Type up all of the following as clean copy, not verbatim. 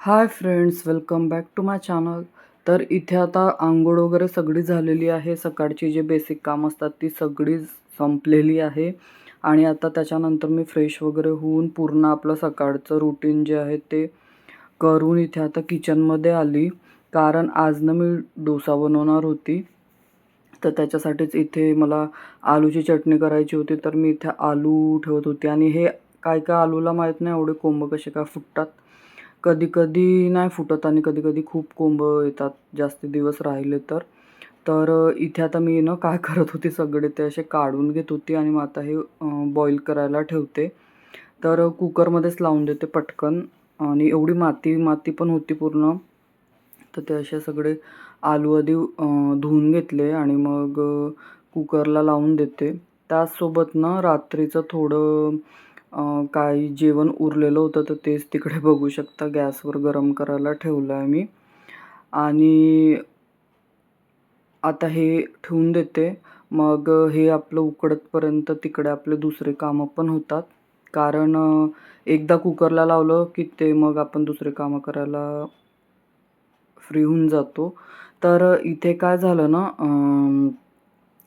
High friends, welcome back to my channel. तर इथे आता अंघोळ वगैरे सगळी झालेली आहे. सकाळची जे बेसिक काम असतात ती सगळी संपलेली आहे. आणि आता त्याच्यानंतर मी फ्रेश वगैरे होऊन पूर्ण आपलं सकाळचं रुटीन जे आहे ते करून इथे आता किचनमध्ये आली. कारण आज ना मी डोसा बनवणार होती. तर त्याच्यासाठीच इथे मला आलूची चटणी करायची होती. तर मी इथे आलू ठेवत होते आणि हे काय काय आलूला माहीत नाही एवढे कोंब कसे काय फुटतात. कधी-कधी नाही फुटत आणि कधी-कधी खूप कोंब येतात जास्त दिवस राहिले तर. तर इथे आता मी ना काय करत होते सगळे ते असे काढून घेत होते आणि मग आता हे बॉईल करायला ठेवते. तर कुकरमध्येच लावून देते पटकन आणि एवढी माती पण होती पूर्ण. तर ते असे सगळे आलू आधी धुवून घेतले आणि मग कुकरला लावून देते. त्याचसोबत ना रात्रीचं थोडं काही जेवण उरलेलं होतं तर तेच तिकडे बघू शकता गॅसवर गरम करायला ठेवलं आहे मी. आणि आता हे ठेवून देते. मग हे आपलं उकडतपर्यंत तिकडे आपले दुसरे कामं पण होतात. कारण एकदा कुकरला लावलं की ते मग आपण दुसरे कामं करायला फ्री होऊन जातो. तर इथे काय झालं ना,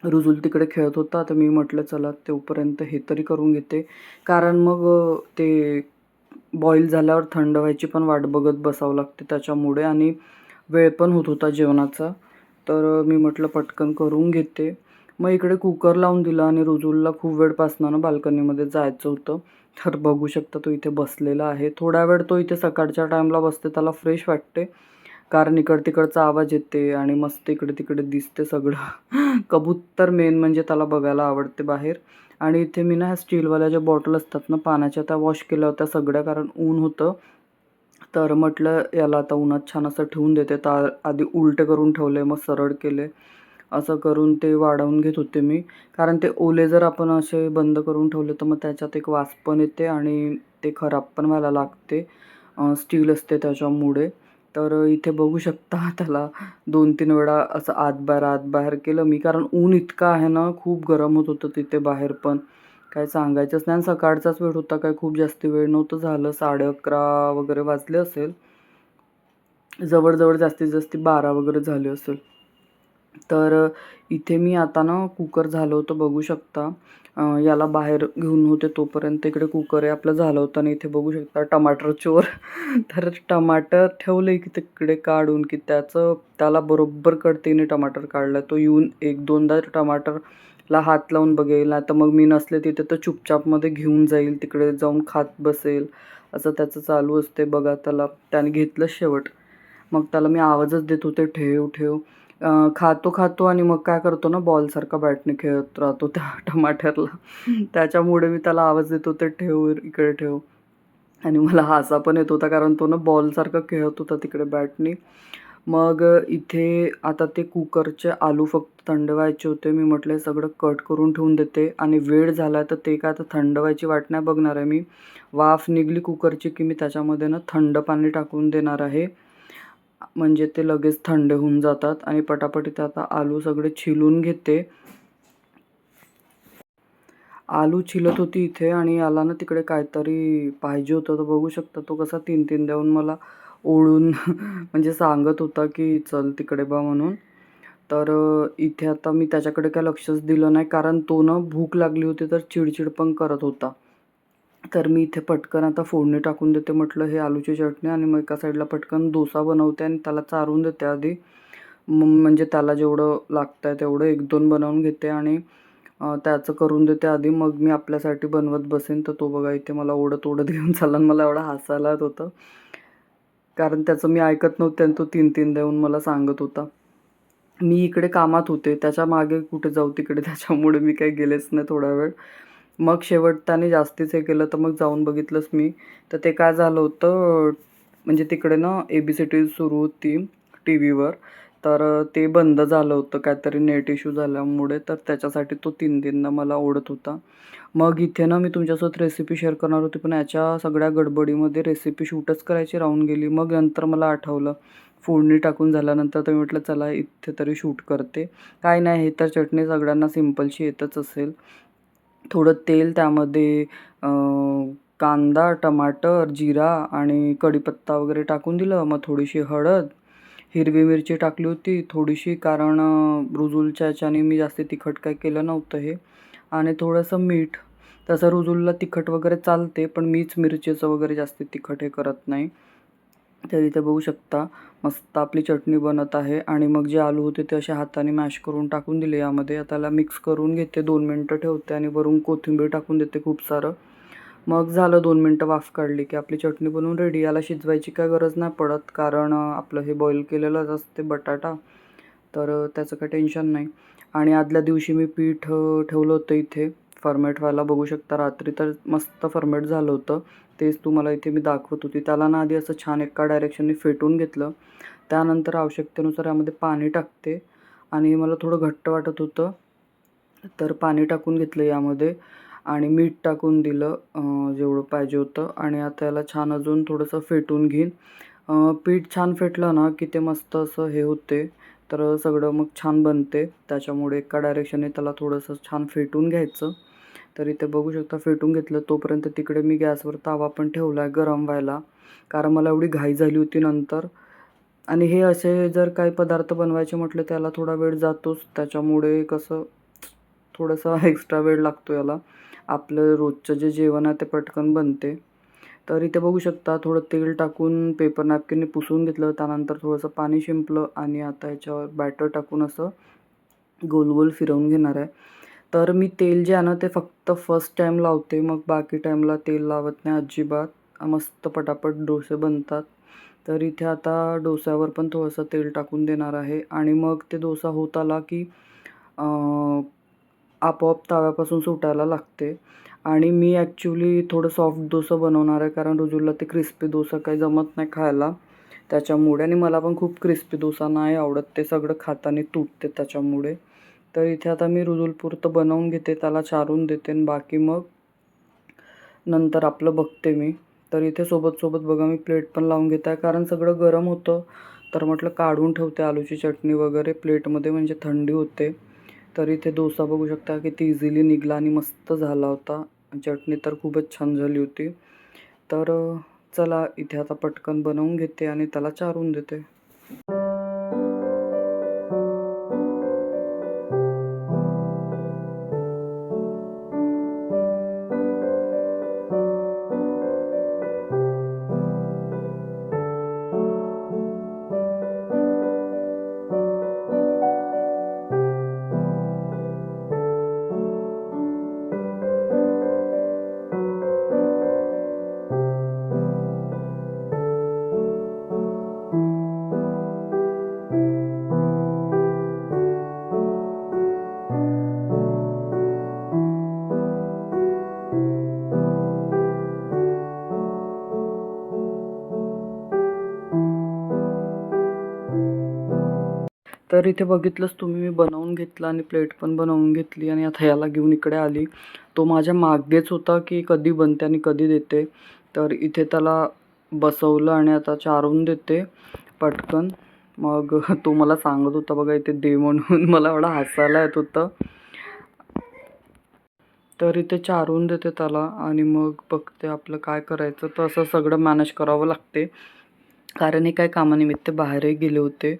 रुजुल तिकडे खेळत होता. तर मी म्हटलं चला तोपर्यंत हे तरी करून घेते. कारण मग ते बॉईल झाल्यावर थंड व्हायची पण वाट बघत बसावं लागते त्याच्यामुळे आणि वेळ पण होत होता जेवणाचा. तर मी म्हटलं पटकन करून घेते. मग इकडे कुकर लावून दिला आणि रुजुलला खूप वेळपासनं ना बाल्कनीमध्ये जायचं होतं. तर बघू शकता तो इथे बसलेला आहे. थोडा वेळ तो इथे सकाळच्या टाईमला बसते, त्याला फ्रेश वाटते. कारण इकड-तिकडचा आवाज येते आणि मस्त इकडे-तिकडे दिसते सगळं. कबूतर मेन म्हणजे त्याला बघायला आवडते बाहेर. आणि इथे मी ना ह्या स्टीलवाल्या ज्या बॉटल असतात ना पाण्याच्या त्या वॉश केल्या होत्या सगळ्या कारण ऊन होतं. तर म्हटलं याला आता उन्हात छान असं ठेवून देते. तर आधी उलटे करून ठेवले, मग सरळ केले. असं करून ते वाढवून घेत होते मी. कारण ते ओले जर आपण असे बंद करून ठेवले तर मग त्याच्यात एक वास पण येते आणि ते खराब पण व्हायला लागते. स्टील असते त्याच्यामुळे. तर इथे बघू शकता त्याला 2-3 वेळा असं आत-बाहेर केलं मी. कारण ऊन इतकं आहे ना, खूप गरम होत होतं तिथे बाहेर पण. काय सांगायचंच नाही आणि सकाळचाच वेळ होता, काय खूप जास्त वेळ नव्हतं झालं. 11:30 वगैरे वाजले असेल. जवळ जास्तीत जास्त 12 वगैरे झाले असेल. तर इथे मी आता ना कुकर झालं होतं बघू शकता. याला बाहेर घेऊन होते तोपर्यंत इकडे कुकर आहे आपलं झालं होतं आणि इथे बघू शकता टमाटर चोर. तर टमाटर ठेवले की तिकडे काढून की त्याला बरोबर कळतीने टमाटर काढला. तो येऊन 1-2दा टमाटरला हात लावून बघेल, नाहीतर मग मी नसले तिथे तर चुपचापमध्ये घेऊन जाईल, तिकडे जाऊन खात बसेल. असं त्याचं चालू असते बघा त्याला. त्याने घेतलं शेवट. मग त्याला मी आवाजच देत होते, "ठेव, ठेव." खातो आणि मग काय करतो ना बॉलसारखा बॅटने खेळत राहतो त्या टमाटरला. त्याच्यामुळे मी त्याला आवाज देत होते, "ठेव, इकडे ठेव." आणि मला हसा पण येत होता कारण तो ना बॉलसारखा खेळत होता तिकडे बॅटनी. मग इथे आता ते कुकरचे आलू फक्त थंड व्हायचे होते. मी म्हटलं हे सगळं कट करून ठेवून देते आणि वेळ झाला तर ते काय आता थंड व्हायची वाट नाही बघणार आहे मी. वाफ निघली कुकरची की मी त्याच्यामध्ये ना थंड पाणी टाकून देणार आहे. म्हणजे ते लगेच थंड होऊन जातात आणि पटापट इथे आता आलू सगळे छिलून घेते. आलू छिलत होती इथे आणि याला ना तिकडे काहीतरी पाहिजे होतं. तर बघू शकता तो कसा 3-3 देऊन मला ओढून म्हणजे सांगत होता की चल तिकडे बा म्हणून. तर इथे आता मी त्याच्याकडे काही लक्षच दिलं नाही कारण तो ना भूक लागली होती तर चिडचिड पण करत होता. तर मी इथे पटकन आता फोडणी टाकून देते म्हटलं हे आलूची चटणी आणि मग एका साईडला पटकन डोसा बनवते आणि त्याला चारून देते आधी. म्हणजे त्याला जेवढं लागतंय तेवढं 1-2 बनवून घेते आणि त्याचं करून देते आधी. मग मी आपल्यासाठी बनवत बसेन. तर तो बघा इथे मला ओढत घेऊन चालला आणि मला एवढं हसायला येत होतं. कारण त्याचं मी ऐकत नव्हते आणि तो 3-3 देऊन मला सांगत होता. मी इकडे कामात होते. त्याच्या मागे कुठे जाऊ तिकडे त्याच्यामुळे मी काही गेलेच नाही थोडा वेळ. मग शेवटताने जास्तीच हे केलं तर मग जाऊन बघितलंच मी. तर ते काय झालं होतं म्हणजे तिकडे ना ABCD सुरू होती टीव्हीवर. तर ते बंद झालं होतं काहीतरी नेट इश्यू झाल्यामुळे. तर त्याच्यासाठी तो 3-3दा मला ओढत होता. मग इथे ना मी तुमच्यासोबत रेसिपी शेअर करणार होती पण याच्या सगळ्या गडबडीमध्ये रेसिपी शूटच करायची राहून गेली. मग नंतर मला आठवलं फोडणी टाकून झाल्यानंतर तर मी म्हटलं चला इथे तरी शूट करते. काय नाही हे तर चटणी सगळ्यांना सिंपलशी येतच असेल. थोडं तेल, त्यामध्ये कांदा, टमाटर, जिरा आणि कढीपत्ता वगैरे टाकून दिलं. मग थोडीशी हळद, हिरवी मिरची टाकली होती थोडीशी, कारण रुजुलच्या ह्याच्याने मी जास्त तिखट काय केलं नव्हतं हे. आणि थोडंसं मीठ. तसं रुजुलला तिखट वगैरे चालते, पण मीच मिरचीचं वगैरे जास्त तिखट हे करत नाही. तर इथे बघू शकता मस्त आपली चटणी बनत आहे. आणि मग जे आलू होते ते अशा हाताने मॅश करून टाकून दिले यामध्ये. आता त्याला मिक्स करून घेते, 2 मिनटं ठेवते आणि वरून कोथिंबीर टाकून देते खूप सारं. मग झालं, 2 मिनटं वाफ काढली की आपली चटणी बनवून रेडी. याला शिजवायची काय गरज नाही पडत, कारण आपलं हे बॉईल केलेलंच असते बटाटा, तर त्याचं काही टेन्शन नाही. आणि आदल्या दिवशी मी पीठ ठेवलं होतं इथे फर्मेट व्हायला. बघू शकता रात्री तर मस्त फर्मेट झालं होतं. तेच तुम्हाला इथे मी दाखवत होती. त्याला ना आधी असं छान एका डायरेक्शनने फेटून घेतलं. त्यानंतर आवश्यकतेनुसार यामध्ये पाणी टाकते. आणि मला थोडं घट्ट वाटत होतं, तर पाणी टाकून घेतलं यामध्ये आणि मीठ टाकून दिलं जेवढं पाहिजे होतं. आणि आता याला छान अजून थोडंसं फेटून घेईन. पीठ छान फेटलं ना की ते मस्त असं हे होते, तर सगळं मग छान बनते. त्याच्यामुळे एका डायरेक्शनने त्याला थोडंसं छान फेटून घ्यायचं. तर इथे बघू शकता फेटून घेतलं. तोपर्यंत तिकडे मी गॅसवर तवा पण ठेवला आहे गरम व्हायला, कारण मला एवढी घाई झाली होती नंतर. आणि हे असे जर काही पदार्थ बनवायचे म्हटले त्याला थोडा वेळ जातोच. त्याच्यामुळे कसं थोडासा एक्स्ट्रा वेळ लागतो याला. आपलं रोजचं जे जेवण आहे ते पटकन बनते. तर इथे बघू शकता थोडं तेल टाकून पेपर नॅपकिनने पुसून घेतलं. त्यानंतर थोडंसं पाणी शिंपलं आणि आता याच्यावर बॅटर टाकून असं गोल गोल फिरवून घेणार आहे. तर मी तेल जे आहे ना ते फक्त फर्स्ट टाईम लावते, मग बाकी टाईमला तेल लावत नाही अजिबात. मस्त पटापट डोसे बनतात. तर इथे आता डोस्यावर पण थोडंसं तेल टाकून देणार आहे. आणि मग ते डोसा होत आला की आपोआप तव्यापासून सुटायला लागते. आणि मी ॲक्च्युली थोडं सॉफ्ट डोसा बनवणार आहे, कारण रुजूला ते क्रिस्पी डोसा काही जमत नाही खायला त्याच्यामुळे. आणि मला पण खूप क्रिस्पी डोसा नाही आवडत, ते सगळं खाताना तुटते त्याच्यामुळे. तर इथे आता मी रुजूलपुरतं बनवून घेते, त्याला चारून देते आणि बाकी मग नंतर आपलं बघते मी. तर इथे सोबत बघा मी प्लेट पण लावून घेत आहे, कारण सगळं गरम होतं. तर म्हटलं काढून ठेवते आलूची चटणी वगैरे प्लेटमध्ये, म्हणजे थंडी होते. तर इथे डोसा बघू शकता किती इझिली निघाला आणि मस्त झाला होता. चटणी तर खूपच छान झाली होती. तर चला इथे आता पटकन बनवून घेते आणि त्याला चारून देते. तर इथे बघितलंच तुम्ही, मी बनवून घेतलं आणि प्लेट पण बनवून घेतली आणि आता याला घेऊन इकडे आली. तो माझ्या मागेच होता की कधी बनते आणि कधी देते. तर इथे त्याला बसवलं आणि आता चारून देते पटकन. मग तो मला सांगत होता बघा इथे दे म्हणून. मला एवढा हसायला येत होतं. तर इथे चारून देते त्याला आणि मग बघते आपलं काय करायचं. तर असं सगळं मॅनेज करावं लागते, कारण हे काय कामानिमित्त बाहेरही गेले होते.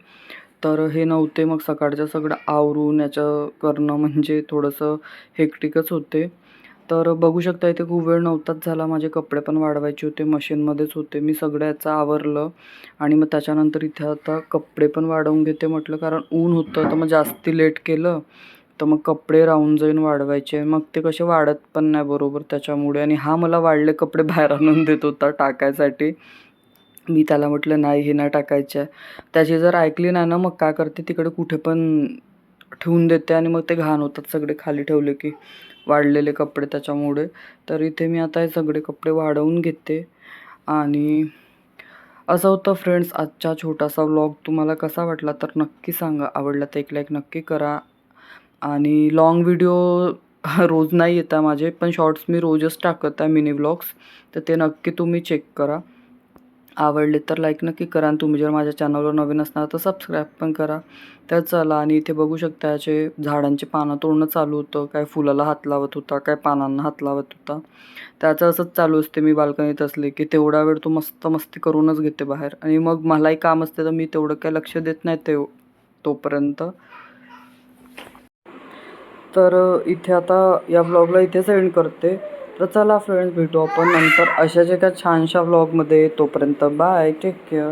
तर हे नव्हते, मग सकाळचं सगळं आवरून याचं करणं म्हणजे थोडंसं हेक्टिकच होते. तर बघू शकता इथे खूप वेळ नव्हताच झाला. माझे कपडे पण वाळवायचे होते, मशीनमध्येच होते. मी सगळं याचं आवरलं आणि मग त्याच्यानंतर इथे आता कपडे पण वाळवून घेते म्हटलं, कारण ऊन होतं तर मग जास्ती लेट केलं तर मग कपडे राहून जाईन वाळवायचे. मग ते कसे वाढत पण नाही बरोबर त्याच्यामुळे. आणि हा मला वाळले कपडे बाहेर आणून देत होता टाकायसाठी. मी त्याला म्हटलं नाही हे नाही टाकायचे आहे. त्याची जर ऐकली नाही ना मग काय करते, तिकडे कुठे पण ठेवून देते आणि मग ते घाण होतात सगळे खाली ठेवले की, वाळलेले कपडे त्याच्यामुळे. तर इथे मी आता हे सगळे कपडे वाळवून घेते. आणि असं होतं फ्रेंड्स आजचा छोटासा व्लॉग. तुम्हाला कसा वाटला तर नक्की सांगा. आवडला तर एक लाईक नक्की करा. आणि लाँग व्हिडिओ रोज नाही येत आहे माझे, पण शॉर्ट्स मी रोजच टाकत आहे मिनी व्लॉग्स. तर ते नक्की तुम्ही चेक करा. आवडले तर लाईक नक्की करा आणि तुम्ही जर माझ्या चॅनलवर नवीन असणार तर सबस्क्राईब पण करा. तर चला, आणि इथे बघू शकता याचे झाडांची पानं तोडणं चालू होतं. काय फुलाला हात लावत होता, काय पानांना हात लावत होता. त्याचं असंच चालू असते. मी बाल्कनीत असले की तेवढा वेळ तो मस्त मस्ती करूनच घेते बाहेर, आणि मग मलाही काम असते तर मी तेवढं काही लक्ष देत नाही तोपर्यंत. तर इथे आता या व्लॉगला इथेच एंड करते. तर चला फ्रेंड्स, भेटू आपण नंतर अशाच एका छानशा व्लॉगमध्ये. तोपर्यंत बाय, टेक केअर.